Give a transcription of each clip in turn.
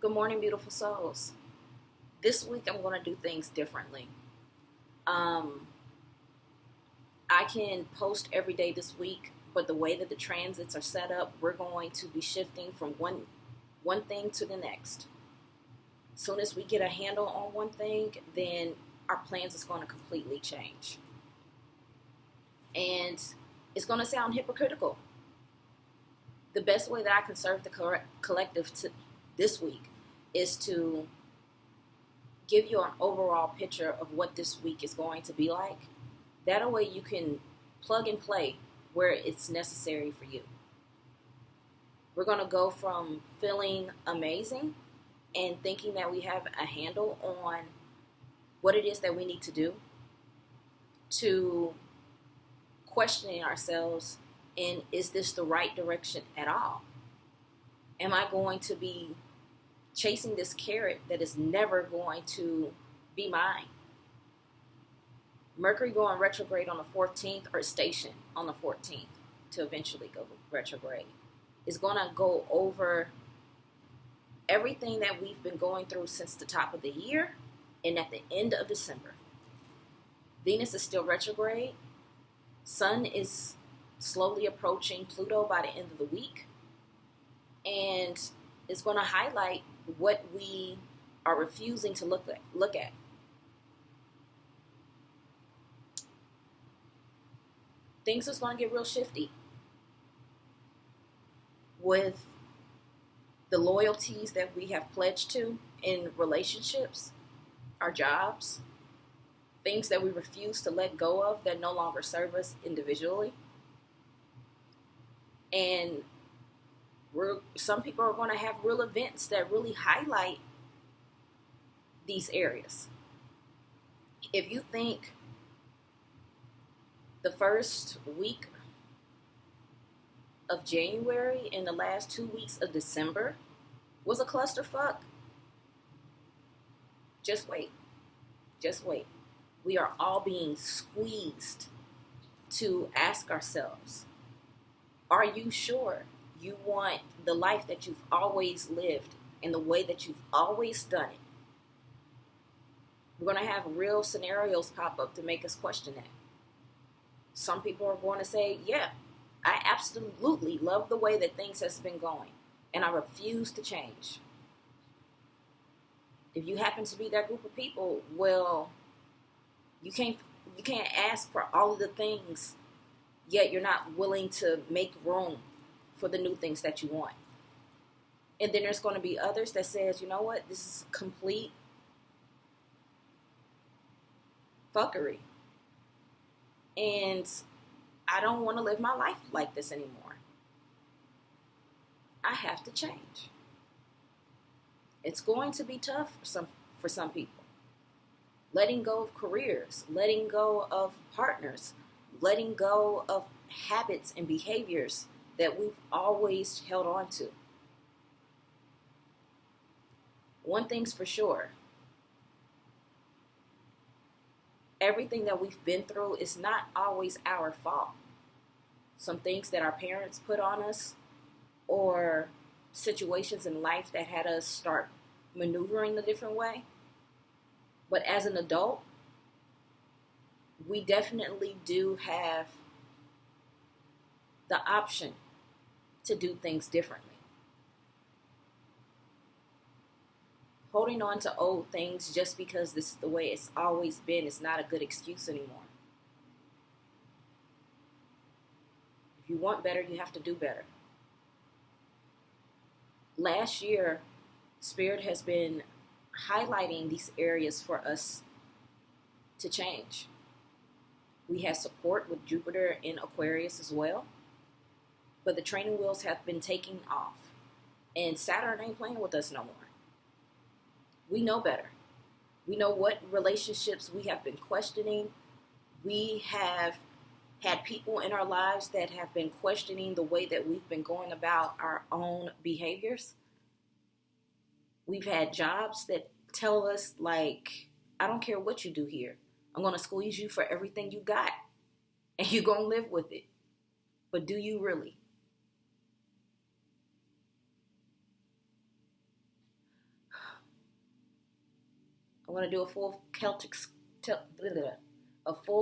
Good morning, beautiful souls. This week I'm going to do things differently. I can post every day this week, but the way that the transits are set up, we're going to be shifting from one thing to the next. As soon as we get a handle on one thing, then our plans is going to completely change. And it's going to sound hypocritical. The best way that I can serve the collective this week is to give you an overall picture of what this week is going to be like. That way you can plug and play where it's necessary for you. We're going to go from feeling amazing and thinking that we have a handle on what it is that we need to do to questioning ourselves, and is this the right direction at all? Am I going to be chasing this carrot that is never going to be mine? Mercury going retrograde on the 14th, or station on the 14th to eventually go retrograde, is going to go over everything that we've been going through since the top of the year and at the end of December. Venus is still retrograde. Sun is slowly approaching Pluto by the end of the week. And it's going to highlight what we are refusing to look at. Things is going to get real shifty with the loyalties that we have pledged to in relationships, our jobs, things that we refuse to let go of that no longer serve us individually. And some people are going to have real events that really highlight these areas. If you think the first week of January and the last 2 weeks of December was a clusterfuck, just wait. Just wait. We are all being squeezed to ask ourselves, are you sure you want the life that you've always lived in the way that you've always done it? We're going to have real scenarios pop up to make us question that. Some people are going to say, yeah, I absolutely love the way that things has been going, and I refuse to change. If you happen to be that group of people, well, you can't ask for all of the things, yet you're not willing to make room for the new things that you want. And then there's going to be others that says, you know what, this is complete fuckery. And I don't want to live my life like this anymore. I have to change. It's going to be tough for some people. Letting go of careers, letting go of partners, letting go of habits and behaviors that we've always held on to. One thing's for sure. Everything that we've been through is not always our fault. Some things that our parents put on us, or situations in life that had us start maneuvering a different way. But as an adult, we definitely do have the option to do things differently. Holding on to old things just because this is the way it's always been is not a good excuse anymore. If you want better, you have to do better. Last year, Spirit has been highlighting these areas for us to change. We had support with Jupiter in Aquarius as well, but the training wheels have been taking off, and Saturn ain't playing with us no more. We know better. We know what relationships we have been questioning. We have had people in our lives that have been questioning the way that we've been going about our own behaviors. We've had jobs that tell us, like, I don't care what you do here. I'm going to squeeze you for everything you got, and you're going to live with it. But do you really? I'm going to do a full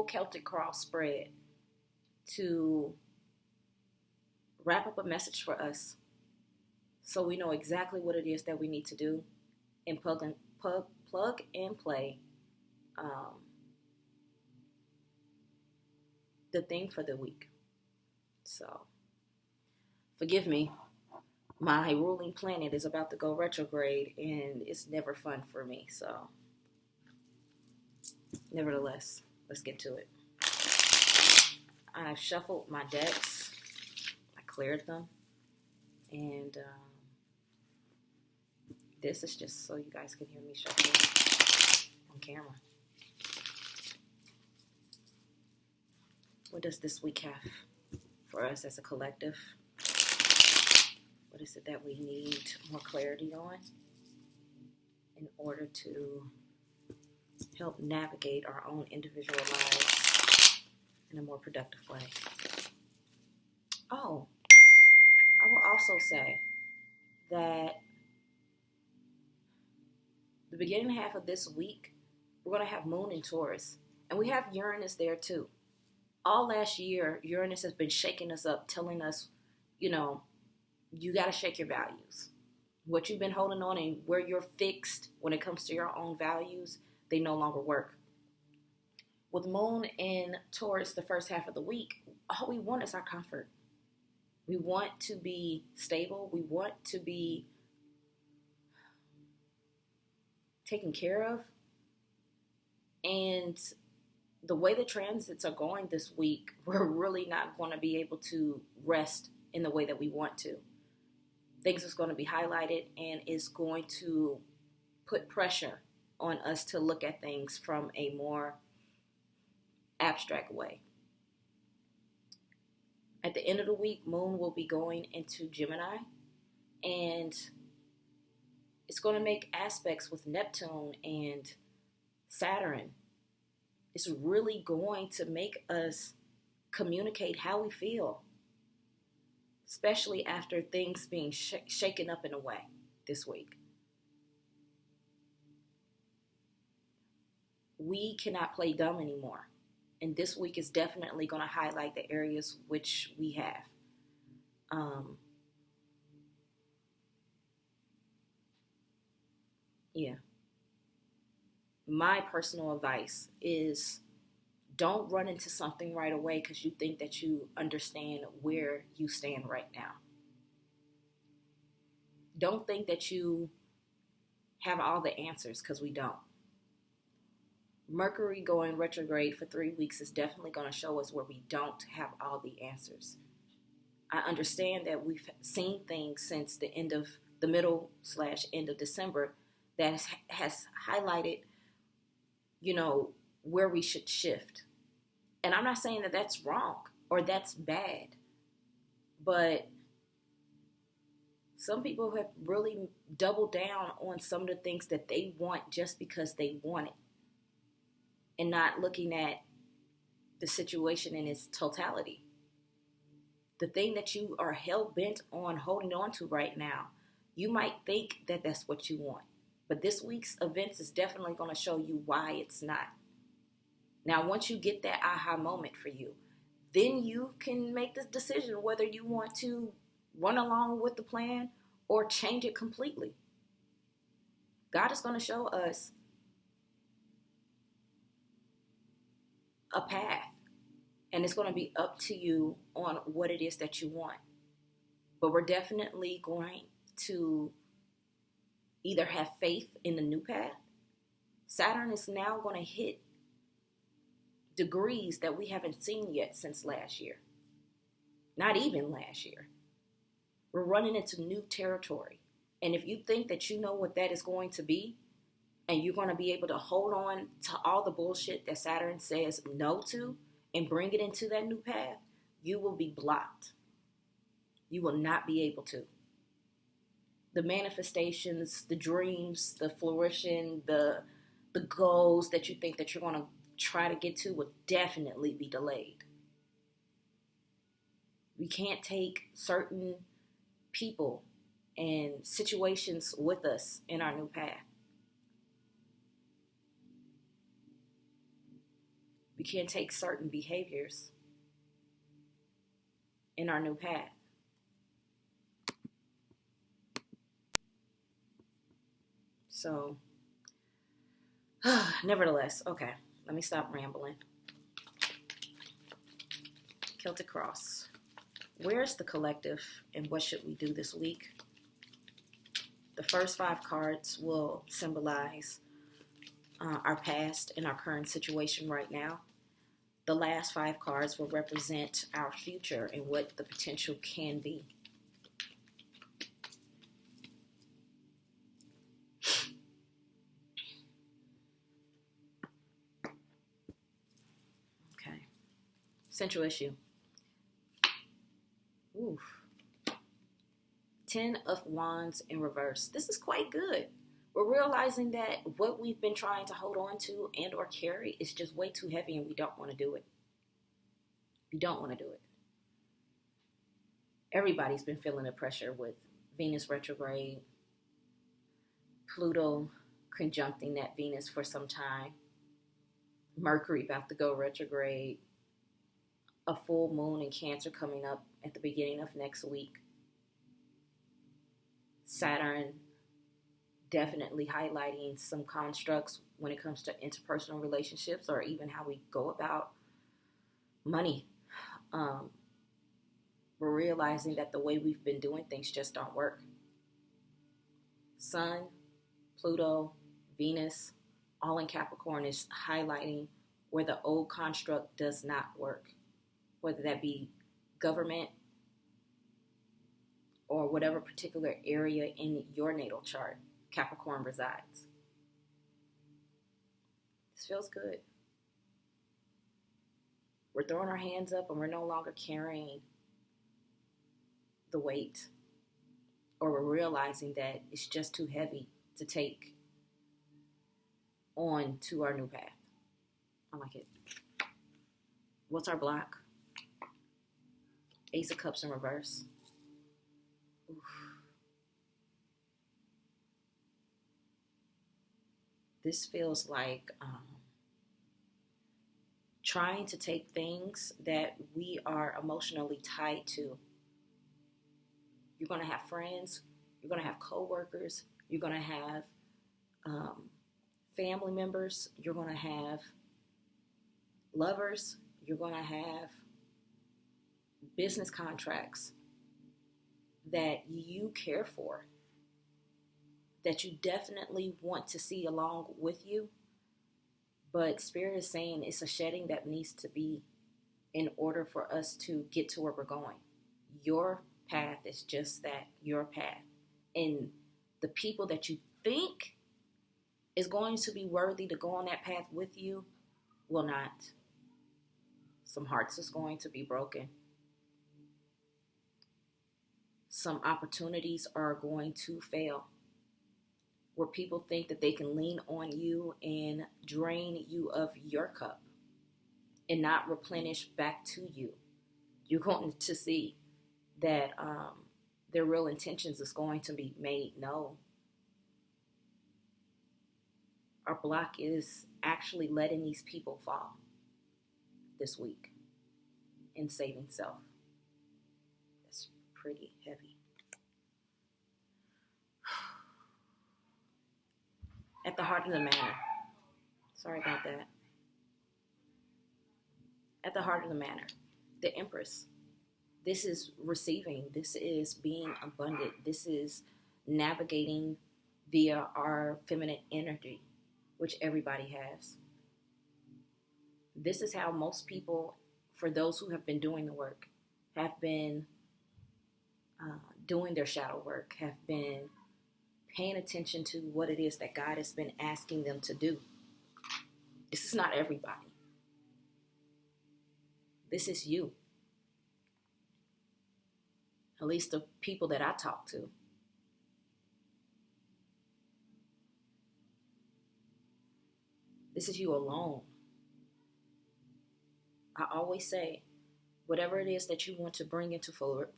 Celtic cross spread to wrap up a message for us, so we know exactly what it is that we need to do and plug and play the thing for the week. So, forgive me. My ruling planet is about to go retrograde, and it's never fun for me. So, nevertheless, let's get to it. I've shuffled my decks. I cleared them. And this is just so you guys can hear me shuffle on camera. What does this week have for us as a collective? What is it that we need more clarity on in order to help navigate our own individual lives in a more productive way? Oh, I will also say that the beginning half of this week, we're going to have Moon in Taurus. And we have Uranus there too. All last year, Uranus has been shaking us up, telling us, you got to shake your values. What you've been holding on and where you're fixed when it comes to your own values, they no longer work. With Moon in Taurus the first half of the week, all we want is our comfort. We want to be stable. We want to be taken care of. And the way the transits are going this week, we're really not going to be able to rest in the way that we want to. Things is going to be highlighted and is going to put pressure on us to look at things from a more abstract way. At the end of the week, Moon will be going into Gemini, and it's going to make aspects with Neptune and Saturn. It's really going to make us communicate how we feel, especially after things being shaken up in a way this week. We cannot play dumb anymore. And this week is definitely going to highlight the areas which we have. My personal advice is don't run into something right away because you think that you understand where you stand right now. Don't think that you have all the answers, because we don't. Mercury going retrograde for 3 weeks is definitely going to show us where we don't have all the answers. I understand that we've seen things since the middle/end of December that has highlighted, where we should shift. And I'm not saying that that's wrong or that's bad, but some people have really doubled down on some of the things that they want just because they want it, and not looking at the situation in its totality. The thing that you are hell-bent on holding on to right now, you might think that that's what you want. But this week's events is definitely going to show you why it's not. Now, once you get that aha moment for you, then you can make this decision whether you want to run along with the plan or change it completely. God is going to show us a path, and it's going to be up to you on what it is that you want. But we're definitely going to either have faith in the new path. Saturn is now going to hit degrees that we haven't seen yet since last year. Not even last year. We're running into new territory. And if you think that you know what that is going to be, and you're going to be able to hold on to all the bullshit that Saturn says no to and bring it into that new path, you will be blocked. You will not be able to. The manifestations, the dreams, the flourishing, the goals that you think that you're going to try to get to will definitely be delayed. We can't take certain people and situations with us in our new path. We can't take certain behaviors in our new path. So, nevertheless, okay, let me stop rambling. Celtic Cross. Where's the collective and what should we do this week? The first 5 cards will symbolize our past and our current situation right now. The last 5 cards will represent our future and what the potential can be. Okay. Central issue. Oof. 10 of Wands in reverse. This is quite good. We're realizing that what we've been trying to hold on to and or carry is just way too heavy and we don't want to do it. We don't want to do it. Everybody's been feeling the pressure with Venus retrograde, Pluto conjuncting that Venus for some time, Mercury about to go retrograde, a full moon in Cancer coming up at the beginning of next week, Saturn definitely highlighting some constructs when it comes to interpersonal relationships or even how we go about money. We're realizing that the way we've been doing things just don't work. Sun, Pluto, Venus, all in Capricorn is highlighting where the old construct does not work, whether that be government or whatever particular area in your natal chart Capricorn resides. This feels good. We're throwing our hands up and we're no longer carrying the weight, or we're realizing that it's just too heavy to take on to our new path. I like it. What's our block? Ace of Cups in reverse. Oof. This feels like trying to take things that we are emotionally tied to. You're going to have friends, you're going to have coworkers, you're going to have family members, you're going to have lovers, you're going to have business contracts that you care for, that you definitely want to see along with you. But Spirit is saying it's a shedding that needs to be in order for us to get to where we're going. Your path is just that, your path. And the people that you think is going to be worthy to go on that path with you will not. Some hearts is going to be broken. Some opportunities are going to fail, where people think that they can lean on you and drain you of your cup and not replenish back to you. You're going to see that their real intentions is going to be made known. Our block is actually letting these people fall this week and saving self. That's pretty heavy. At the heart of the matter. Sorry about that. At the heart of the matter. The Empress. This is receiving. This is being abundant. This is navigating via our feminine energy, which everybody has. This is how most people, for those who have been doing the work, have been doing their shadow work, have been paying attention to what it is that God has been asking them to do. This is not everybody. This is you. At least the people that I talk to. This is you alone. I always say, whatever it is that you want to bring into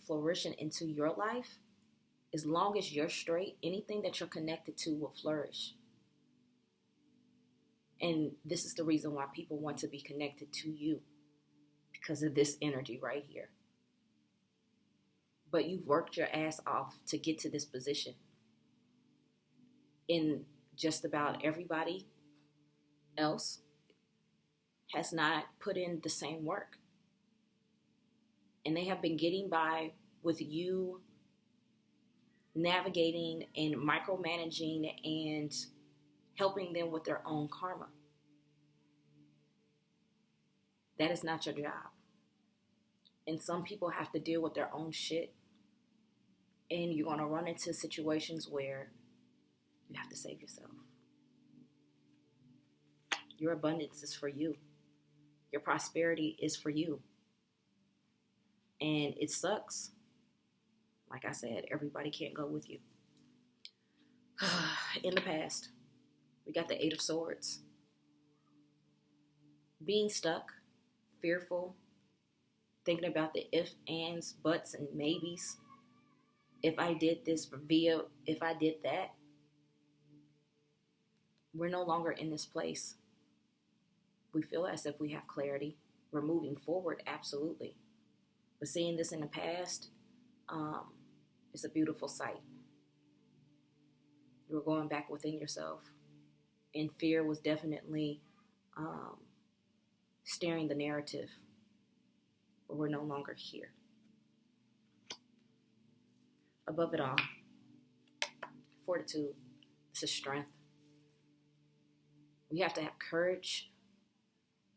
flourishing into your life, as long as you're straight, anything that you're connected to will flourish. And this is the reason why people want to be connected to you, because of this energy right here. But you've worked your ass off to get to this position. And just about everybody else has not put in the same work. And they have been getting by with you navigating and micromanaging and helping them with their own karma. That is not your job. And some people have to deal with their own shit. And you're going to run into situations where you have to save yourself. Your abundance is for you. Your prosperity is for you. And it sucks. Like I said, everybody can't go with you. In the past, we got the 8 of Swords. Being stuck, fearful, thinking about the ifs, ands, buts, and maybes. If I did this if I did that. We're no longer in this place. We feel as if we have clarity. We're moving forward, absolutely. But seeing this in the past, it's a beautiful sight. You were going back within yourself. And fear was definitely steering the narrative. But we're no longer here. Above it all, fortitude. This is strength. We have to have courage.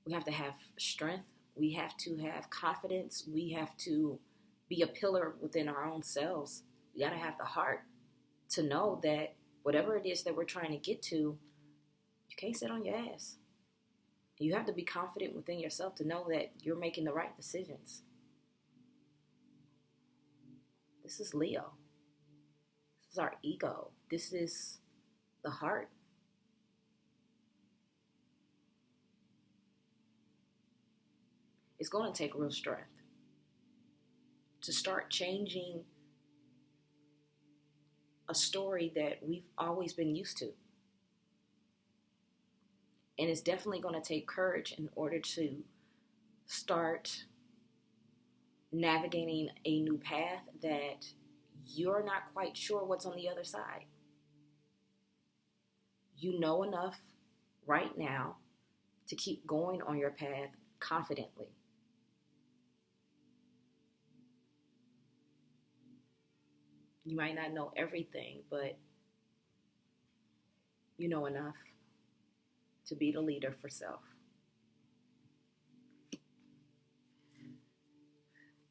We have to have strength. We have to have confidence. We have to be a pillar within our own selves. We got to have the heart to know that whatever it is that we're trying to get to, you can't sit on your ass. You have to be confident within yourself to know that you're making the right decisions. This is Leo. This is our ego. This is the heart. It's going to take real strength to start changing a story that we've always been used to. And it's definitely going to take courage in order to start navigating a new path that you're not quite sure what's on the other side. You know enough right now to keep going on your path confidently. You might not know everything, but you know enough to be the leader for self.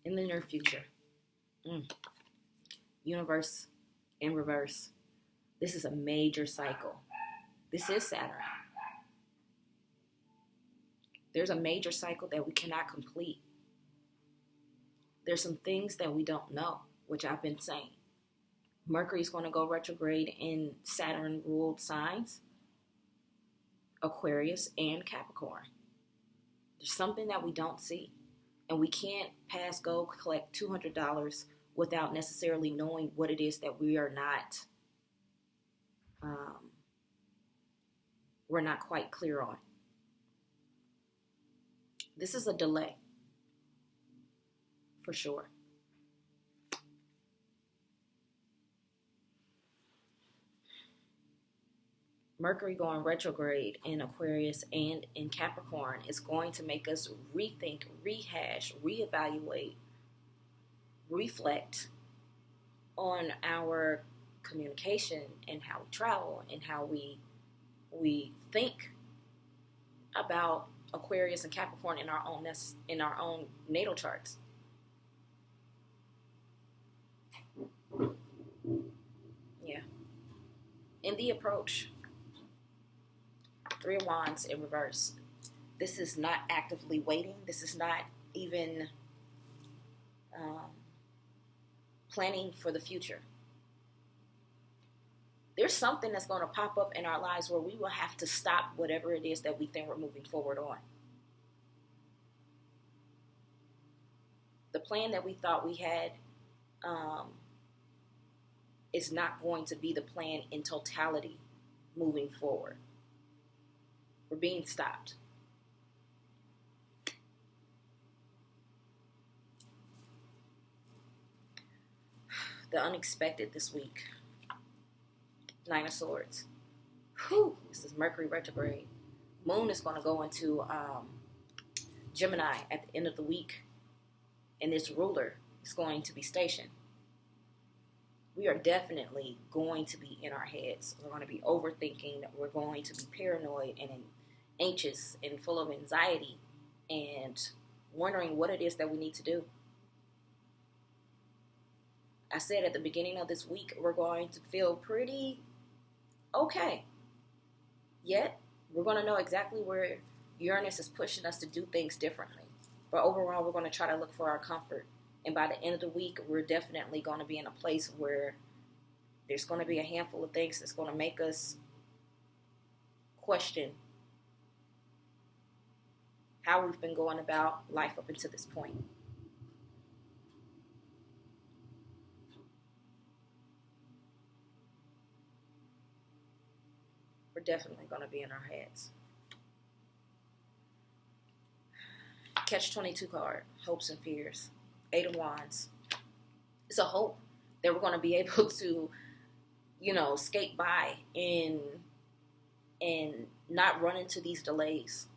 In the near future, universe in reverse. This is a major cycle. This is Saturn. There's a major cycle that we cannot complete. There's some things that we don't know, which I've been saying. Mercury's going to go retrograde in Saturn-ruled signs, Aquarius and Capricorn. There's something that we don't see. And we can't pass go collect $200 without necessarily knowing what it is that we are not, we're not quite clear on. This is a delay, for sure. Mercury going retrograde in Aquarius and in Capricorn is going to make us rethink, rehash, reevaluate, reflect on our communication and how we travel and how we think about Aquarius and Capricorn in our own natal charts. Yeah. In the approach, 3 of Wands in reverse. This is not actively waiting. This is not even planning for the future. There's something that's going to pop up in our lives where we will have to stop whatever it is that we think we're moving forward on. The plan that we thought we had is not going to be the plan in totality moving forward. We're being stopped. The unexpected this week. Nine of Swords. Whew, this is Mercury retrograde. Moon is going to go into Gemini at the end of the week, and this ruler is going to be stationed. We are definitely going to be in our heads. We're going to be overthinking. We're going to be paranoid and anxious and full of anxiety and wondering what it is that we need to do. I said at the beginning of this week, we're going to feel pretty okay. Yet, we're going to know exactly where Uranus is pushing us to do things differently. But overall, we're going to try to look for our comfort. And by the end of the week, we're definitely going to be in a place where there's going to be a handful of things that's going to make us question how we've been going about life up until this point. We're definitely going to be in our heads. Catch-22 card, hopes and fears. Eight of Wands. It's a hope that we're going to be able to, skate by and not run into these delays.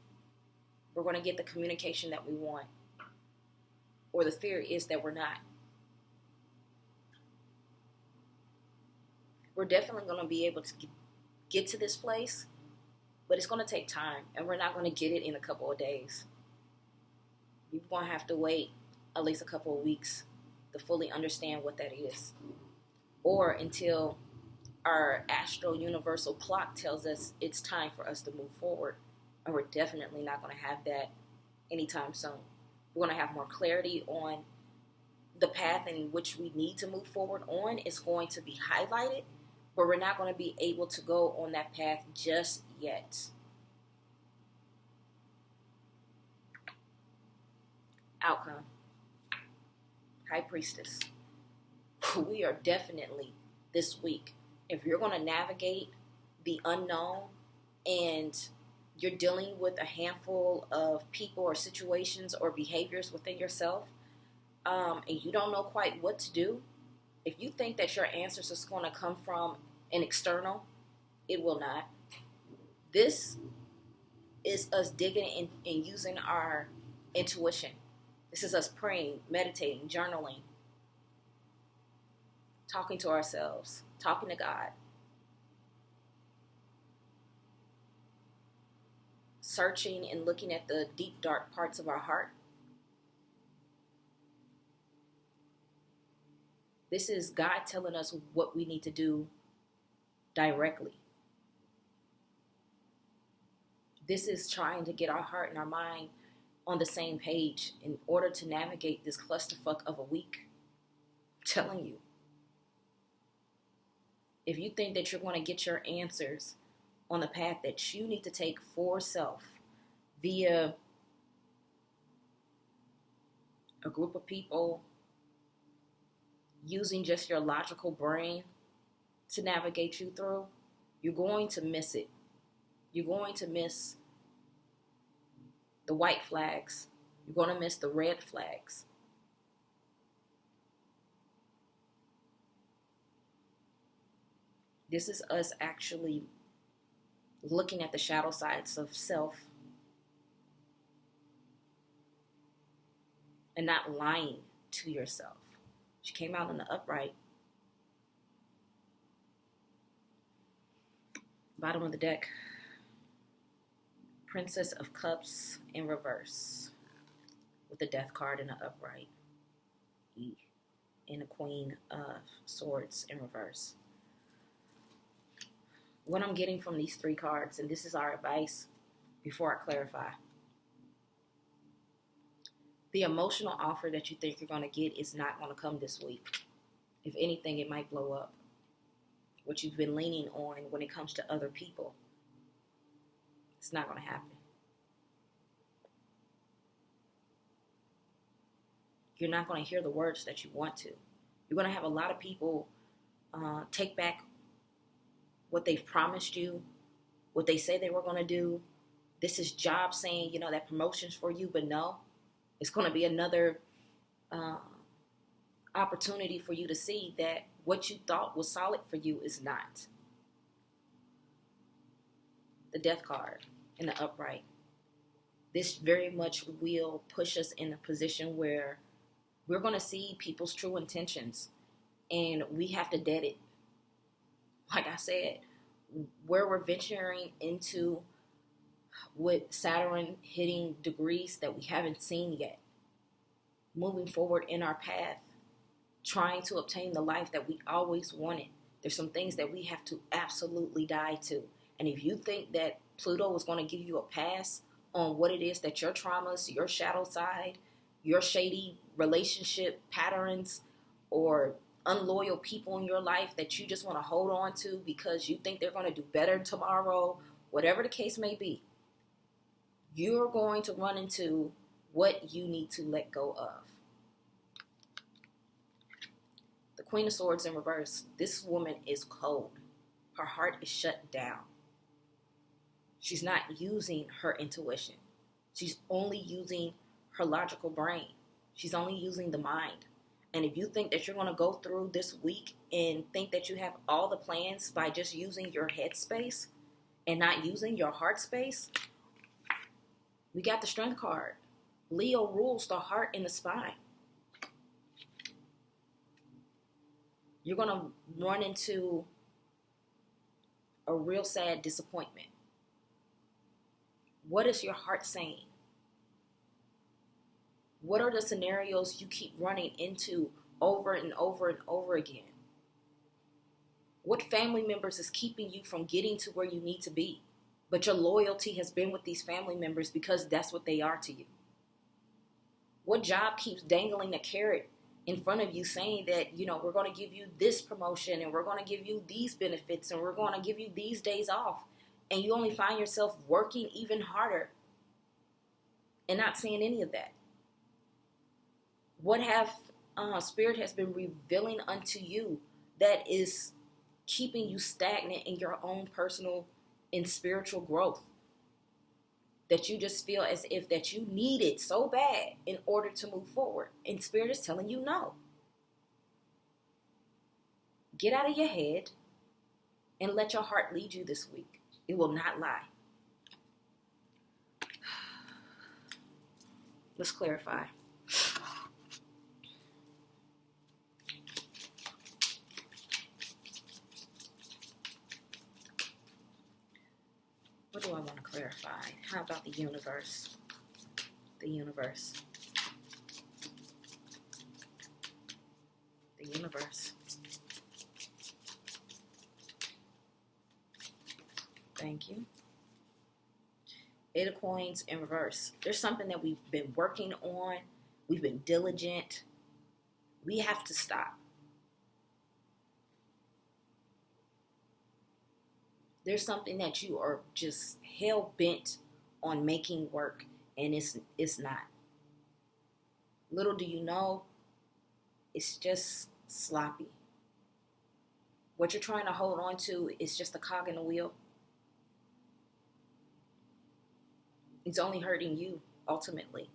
We're going to get the communication that we want. Or the fear is that we're not. We're definitely going to be able to get to this place, but it's going to take time, and we're not going to get it in a couple of days. We're going to have to wait at least a couple of weeks to fully understand what that is, or until our astro universal clock tells us it's time for us to move forward, and we're definitely not going to have that anytime soon. We're going to have more clarity on the path in which we need to move forward on. It's going to be highlighted, but we're not going to be able to go on that path just yet. Outcome. High Priestess. We are definitely this week, if you're going to navigate the unknown and you're dealing with a handful of people or situations or behaviors within yourself, and you don't know quite what to do, if you think that your answers is going to come from an external, it will not. This is us digging in and using our intuition. This is us praying, meditating, journaling, talking to ourselves, talking to God, searching and looking at the deep, dark parts of our heart. This is God telling us what we need to do directly. This is trying to get our heart and our mind on the same page in order to navigate this clusterfuck of a week. I'm telling you. If you think that you're going to get your answers on the path that you need to take for self via a group of people, using just your logical brain to navigate you through, you're going to miss it. You're going to miss the white flags. You're going to miss the red flags. This is us actually looking at the shadow sides of self and not lying to yourself. She came out in the upright. Bottom of the deck. Princess of Cups in reverse. With the Death card in the upright. And the Queen of Swords in reverse. What I'm getting from these three cards, and this is our advice before I clarify. The emotional offer that you think you're going to get is not going to come this week. If anything, it might blow up. What you've been leaning on when it comes to other people, it's not going to happen. You're not going to hear the words that you want to. You're going to have a lot of people take back what they've promised you, what they say they were going to do, This is job saying, that promotion's for you, but no, it's going to be another opportunity for you to see that what you thought was solid for you is not. The Death card in the upright. This very much will push us in a position where we're going to see people's true intentions, and we have to dead it. Like I said, where we're venturing into with Saturn hitting degrees that we haven't seen yet, moving forward in our path, trying to obtain the life that we always wanted. There's some things that we have to absolutely die to. And if you think that Pluto is going to give you a pass on what it is that your traumas, your shadow side, your shady relationship patterns, or unloyal people in your life that you just want to hold on to because you think they're going to do better tomorrow, whatever the case may be, you're going to run into what you need to let go of. The Queen of Swords in reverse. This woman is cold. Her heart is shut down. She's not using her intuition. She's only using her logical brain. She's only using the mind. And if you think that you're going to go through this week and think that you have all the plans by just using your head space and not using your heart space, we got the Strength card. Leo rules the heart and the spine. You're going to run into a real sad disappointment. What is your heart saying? What are the scenarios you keep running into over and over and over again? What family members is keeping you from getting to where you need to be? But your loyalty has been with these family members because that's what they are to you. What job keeps dangling a carrot in front of you saying that, we're going to give you this promotion and we're going to give you these benefits and we're going to give you these days off, and you only find yourself working even harder and not seeing any of that? What have Spirit has been revealing unto you that is keeping you stagnant in your own personal and spiritual growth, that you just feel as if that you need it so bad in order to move forward? And Spirit is telling you no. Get out of your head and let your heart lead you this week. It will not lie. Let's clarify. What do I want to clarify? How about the universe? The universe. The universe. Thank you. Eight of Coins in reverse. There's something that we've been working on. We've been diligent. We have to stop. There's something that you are just hell-bent on making work, and it's not. Little do you know, it's just sloppy. What you're trying to hold on to is just a cog in the wheel. It's only hurting you, ultimately.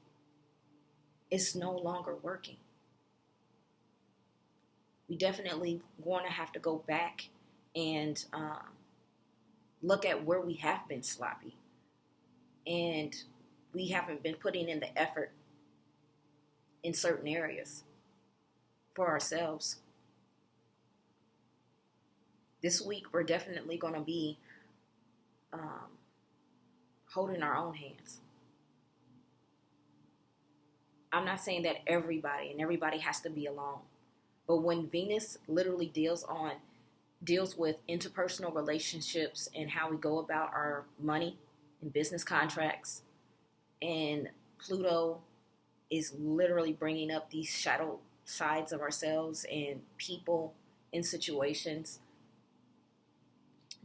It's no longer working. We definitely going to have to go back and look at where we have been sloppy. And we haven't been putting in the effort in certain areas for ourselves. This week, we're definitely going to be holding our own hands. I'm not saying that everybody has to be alone. But when Venus literally deals with interpersonal relationships and how we go about our money and business contracts, and Pluto is literally bringing up these shadow sides of ourselves and people in situations,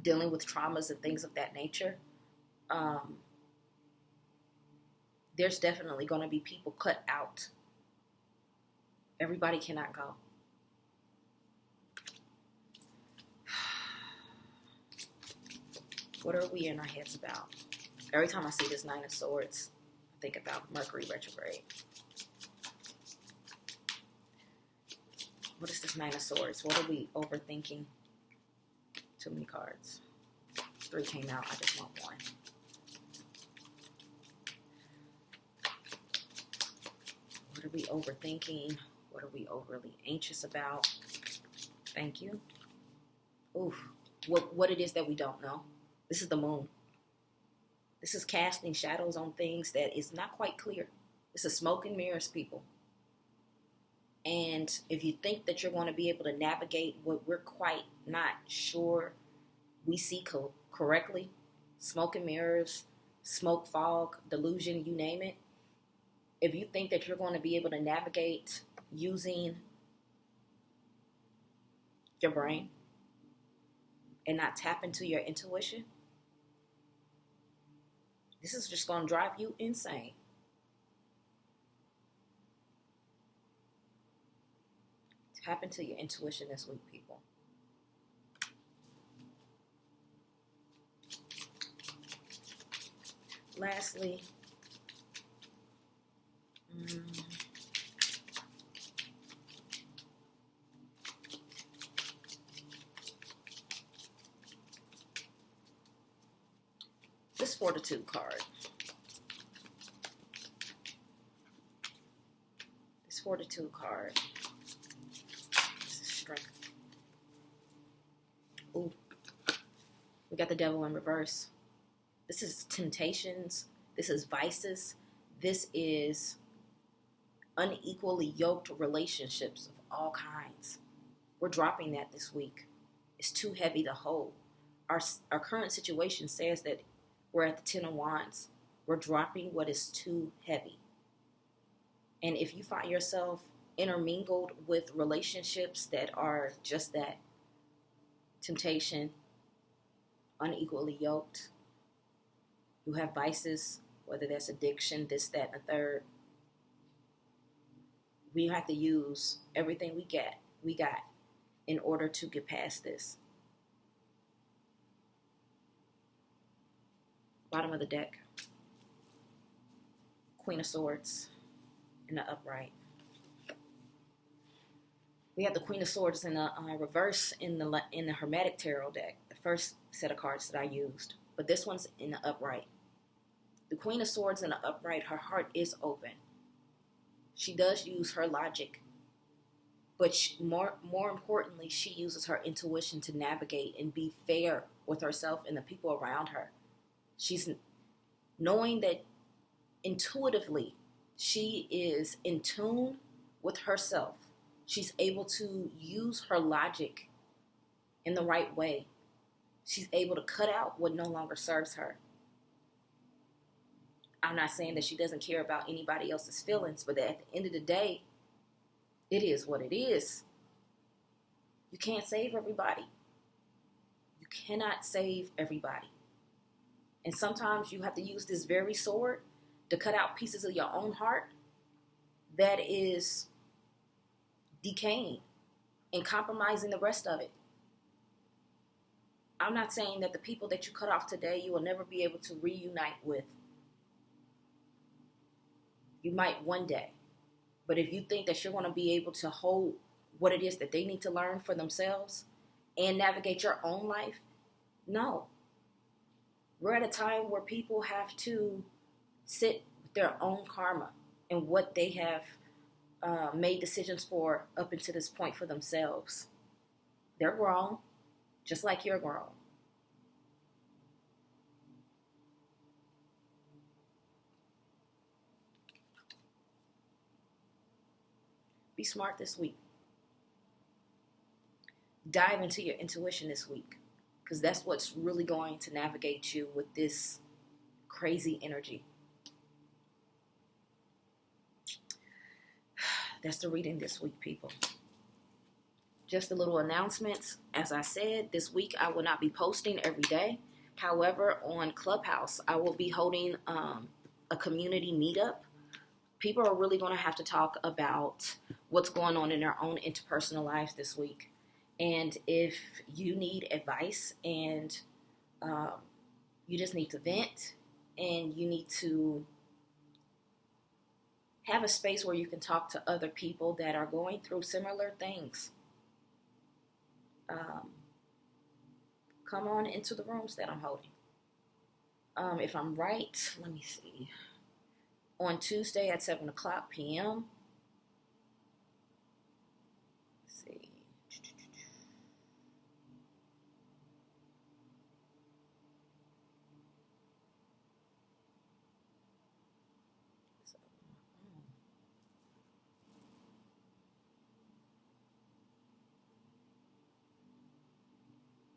dealing with traumas and things of that nature, there's definitely going to be people cut out. Everybody cannot go. What are we in our heads about? Every time I see this Nine of Swords, I think about Mercury retrograde. What is this Nine of Swords? What are we overthinking? Too many cards. 3 came out. I just want 1. What are we overthinking? What are we overly anxious about? Thank you. Oof. What it is that we don't know. This is the moon. This is casting shadows on things that is not quite clear. This is smoke and mirrors, people. And if you think that you're going to be able to navigate what we're quite not sure we see correctly, smoke and mirrors, smoke, fog, delusion, you name it. If you think that you're going to be able to navigate using your brain and not tap into your intuition, this is just going to drive you insane. Tap into your intuition this week, people. Lastly, this Fortitude card. This Fortitude card. This is strength. Ooh. We got the Devil in reverse. This is temptations. This is vices. This is unequally yoked relationships of all kinds. We're dropping that this week. It's too heavy to hold. Our current situation says that we're at the 10 of Wands. We're dropping what is too heavy. And if you find yourself intermingled with relationships that are just that, temptation, unequally yoked, you have vices, whether that's addiction, this, that, and a third, we have to use everything we got in order to get past this. Bottom of the deck. Queen of Swords in the upright. We have the Queen of Swords in the reverse in the Hermetic Tarot deck, the first set of cards that I used. But this one's in the upright. The Queen of Swords in the upright, her heart is open. She does use her logic. But more importantly, she uses her intuition to navigate and be fair with herself and the people around her. She's knowing that intuitively she is in tune with herself. She's able to use her logic in the right way. She's able to cut out what no longer serves her. I'm not saying that she doesn't care about anybody else's feelings, but at the end of the day, it is what it is. You can't save everybody. You cannot save everybody. And sometimes you have to use this very sword to cut out pieces of your own heart that is decaying and compromising the rest of it. I'm not saying that the people that you cut off today, you will never be able to reunite with. You might one day. But if you think that you're going to be able to hold what it is that they need to learn for themselves and navigate your own life, no. We're at a time where people have to sit with their own karma and what they have made decisions for up until this point for themselves. They're grown, just like you're grown. Be smart this week. Dive into your intuition this week, because that's what's really going to navigate you with this crazy energy. That's the reading this week, people. Just a little announcements. As I said, this week I will not be posting every day. However, on Clubhouse, I will be holding a community meetup. People are really going to have to talk about what's going on in their own interpersonal lives this week. And if you need advice and you just need to vent and you need to have a space where you can talk to other people that are going through similar things. Come on into the rooms that I'm holding. If I'm right, let me see. On Tuesday at 7 o'clock p.m. Let's see.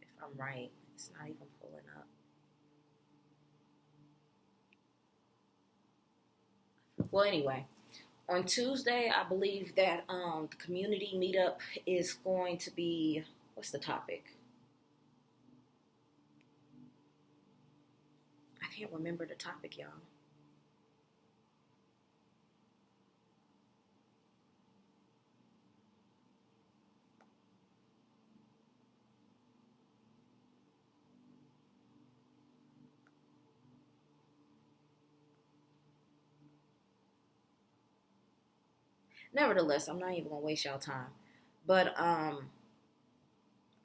If I'm right, it's not even pulling up. Well, anyway, on Tuesday, I believe that the community meetup is going to be, what's the topic? I can't remember the topic, y'all. Nevertheless, I'm not even gonna waste y'all time. But I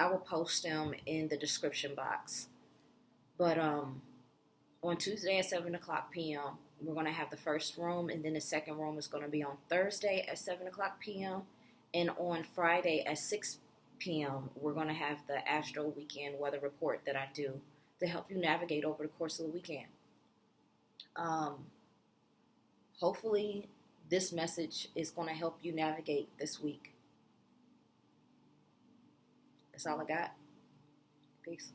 will post them in the description box. But on Tuesday at 7 o'clock p.m., we're gonna have the first room, and then the second room is gonna be on Thursday at 7 o'clock p.m. And on Friday at 6 p.m., we're gonna have the Astro Weekend weather report that I do to help you navigate over the course of the weekend. Hopefully this message is going to help you navigate this week. That's all I got. Peace.